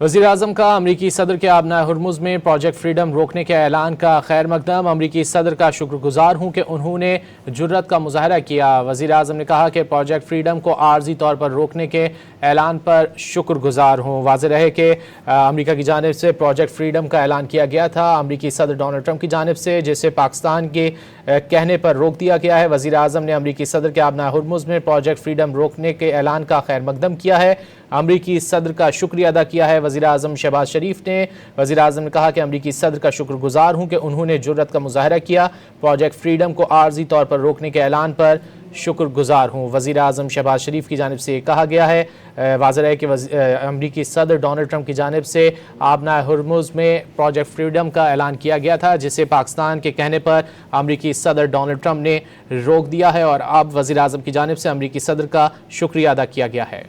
वज़ीर-ए-आज़म का अमरीकी सदर के आबनाए हुर्मुज़ में प्रोजेक्ट फ्रीडम रोकने के ऐलान का खैर मकदम। अमरीकी सदर का शुक्रगुजार हूँ कि उन्होंने जुर्रत का मुजाहरा किया। वज़ीर-ए-आज़म ने कहा कि प्रोजेक्ट फ्रीडम को आर्जी तौर पर रोकने के ऐलान पर शुक्रगुजार हूँ। वाज़ेह रहे कि अमरीका की जानिब से प्रोजेक्ट फ्रीडम का ऐलान किया गया था अमरीकी सदर डोनाल्ड ट्रंप की जानिब से, जिसे पाकिस्तान के कहने पर रोक दिया गया है। वज़ीर-ए-आज़म ने अमरीकी सदर के आबनाए हुर्मुज़ में प्रोजेक्ट फ्रीडम रोकने के ऐलान का खैर मकदम किया है। अमरीकी सदर का शुक्रिया अदा किया है। वज़ीर-ए-आज़म शहबाज शरीफ ने वज़ीर-ए-आज़म ने कहा कि अमरीकी सदर का शुक्रगुजार हूँ कि उन्होंने जुर्रत का मुजाहरा किया। प्रोजेक्ट फ्रीडम को आर्जी तौर पर रोकने के ऐलान पर शुक्रगुजार हूँ। वज़ीर-ए-आज़म शहबाज शरीफ की जानिब से कहा गया है। वाज़ेह है कि अमरीकी सदर डोनाल्ड ट्रंप की जानिब से आबनाए हुर्मुज़ में प्रोजेक्ट फ्रीडम का ऐलान किया गया था, जिसे पाकिस्तान के कहने पर अमरीकी सदर डोनाल्ड ट्रंप ने रोक दिया है और अब वज़ीर-ए-आज़म की जानिब से अमरीकी सदर का शुक्रिया अदा किया गया है।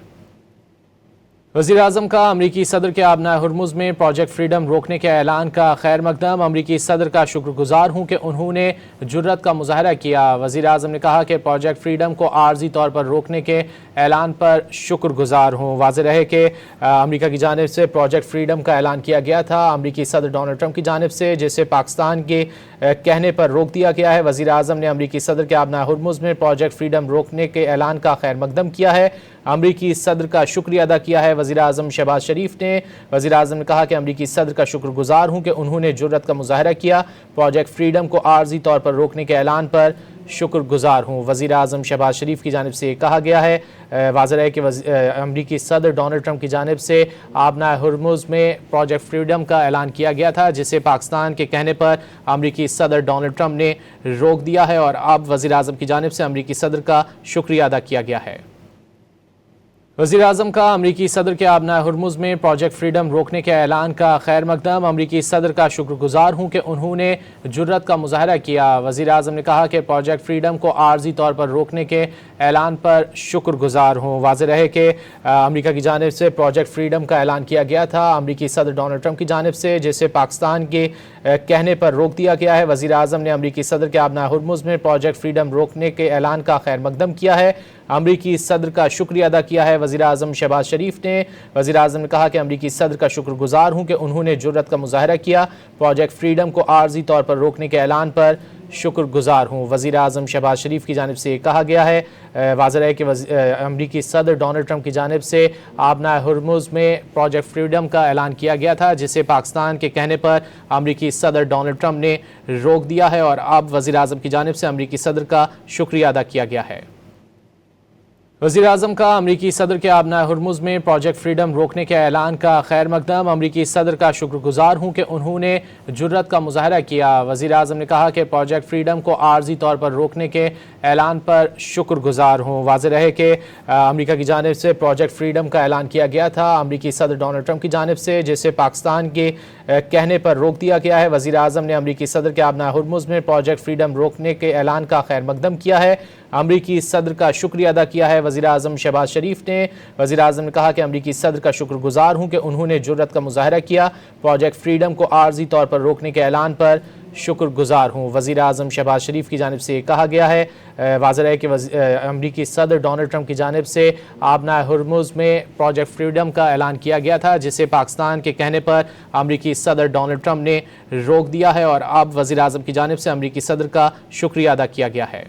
वज़ीर-ए-आज़म का अमरीकी सदर के आबनाए हुर्मुज़ में प्रोजेक्ट फ्रीडम रोकने के ऐलान का खैर मकदम। अमरीकी सदर का शुक्रगुजार हूँ कि उन्होंने जुर्रत का मुजाहरा किया। वज़ीर-ए-आज़म ने कहा कि प्रोजेक्ट फ्रीडम को आर्जी तौर पर रोकने के ऐलान पर शुक्रगुजार हूँ। वाज़ेह रहे कि अमरीका की जानिब से प्रोजेक्ट फ्रीडम का ऐलान किया गया था अमरीकी सदर डोनाल्ड ट्रंप की जानिब से, जिसे पाकिस्तान के कहने पर रोक दिया गया है। वज़ीर-ए-आज़म ने अमरीकी सदर के आबनाए हुर्मुज़ में प्रोजेक्ट फ्रीडम रोकने के ऐलान का खैर मकदम किया है। अमरीकी सदर का शुक्रिया अदा किया है। वज़ीर-ए-आज़म शहबाज शरीफ ने वज़ीर-ए-आज़म ने कहा कि अमरीकी सदर का शुक्रगुजार हूँ कि उन्होंने जुर्रत का मुजाहरा किया। प्रोजेक्ट फ्रीडम को आर्जी तौर पर रोकने के ऐलान पर शुक्रगुजार हूँ। वज़ीर-ए-आज़म शहबाज शरीफ की जानिब से कहा गया है। वाज़ेह है कि अमरीकी सदर डोनाल्ड ट्रंप की जानिब से आबनाए हुर्मुज़ में प्रोजेक्ट फ्रीडम का ऐलान किया गया था, जिसे पाकिस्तान के कहने पर अमरीकी सदर डोनाल्ड ट्रंप ने रोक दिया है और अब वज़ीर-ए-आज़म की जानिब से अमरीकी सदर का शुक्रिया अदा किया गया है। वज़ीर-ए-आज़म का अमरीकी सदर के आबनाए हुर्मुज़ में प्रोजेक्ट फ्रीडम रोकने के ऐलान का खैर मकदम। अमरीकी सदर का शुक्रगुजार हूँ कि उन्होंने जुर्रत का मुजाहरा किया। वज़ीर-ए-आज़म ने कहा कि प्रोजेक्ट फ्रीडम को आर्जी तौर पर रोकने के ऐलान पर शुक्रगुजार हूँ। वाज़ेह रहे कि अमरीका की जानिब से प्रोजेक्ट फ्रीडम का ऐलान किया गया था अमरीकी सदर डोनाल्ड ट्रंप की जानिब से, जिसे पाकिस्तान के कहने पर रोक दिया गया है। वज़ीर-ए-आज़म ने अमरीकी सदर के आबनाए हुर्मुज़ में प्रोजेक्ट फ्रीडम रोकने के ऐलान का खैर मकदम किया है। अमरीकी सदर का शुक्रिया अदा किया है। वज़ीर-ए-आज़म शहबाज शरीफ ने वज़ीर-ए-आज़म ने कहा कि अमरीकी सदर का शुक्रगुजार हूँ कि उन्होंने जुर्रत का मुजाहरा किया। प्रोजेक्ट फ्रीडम को आर्जी तौर पर रोकने के ऐलान पर शुक्रगुजार हूँ। वज़ीर-ए-आज़म शहबाज शरीफ की जानिब से कहा गया है। वाज़ेह है कि अमरीकी सदर डोनाल्ड ट्रंप की जानिब से आबनाए हुर्मुज़ में प्रोजेक्ट फ्रीडम का ऐलान किया गया था, जिसे पाकिस्तान के कहने पर अमरीकी सदर डोनाल्ड ट्रंप ने रोक दिया है और अब वज़ीर-ए-आज़म की जानिब से अमरीकी सदर का शुक्रिया अदा किया गया है। वज़ीर-ए-आज़म का अमरीकी सदर के आबनाए हुर्मुज़ में प्रोजेक्ट फ्रीडम रोकने के ऐलान का खैर मकदम। अमरीकी सदर का शुक्रगुजार हूँ कि उन्होंने जुर्रत का मुजाहरा किया। वज़ीर-ए-आज़म ने कहा कि प्रोजेक्ट फ्रीडम को आर्जी तौर पर रोकने के ऐलान पर शुक्रगुजार हूँ। वाज़ेह रहे कि अमरीका की जानिब से प्रोजेक्ट फ्रीडम का ऐलान किया गया था अमरीकी सदर डोनाल्ड ट्रंप की जानिब से, जिसे पाकिस्तान के कहने पर रोक दिया गया है। वज़ीर-ए-आज़म ने अमरीकी सदर के आबनाए हुर्मुज़ में प्रोजेक्ट फ्रीडम रोकने के ऐलान का खैर मकदम किया है। अमरीकी सदर का शुक्रिया अदा किया है। वज़ीर-ए-आज़म शहबाज शरीफ ने वज़ीर-ए-आज़म ने कहा कि अमरीकी सदर का शुक्रगुजार हूँ कि उन्होंने जुर्रत का मुजाहरा किया। प्रोजेक्ट फ्रीडम को आर्जी तौर पर रोकने के ऐलान पर शुक्रगुजार हूँ। वज़ीर-ए-आज़म शहबाज शरीफ की जानिब से कहा गया है। वाज़ेह है कि अमरीकी सदर डोनाल्ड ट्रंप की जानिब से आबनाए हुर्मुज़ में प्रोजेक्ट फ्रीडम का ऐलान किया गया था, जिसे पाकिस्तान के कहने पर अमरीकी सदर डोनाल्ड ट्रंप ने रोक दिया है और अब वज़ीर-ए-आज़म की जानिब से अमरीकी सदर का शुक्रिया अदा किया गया है।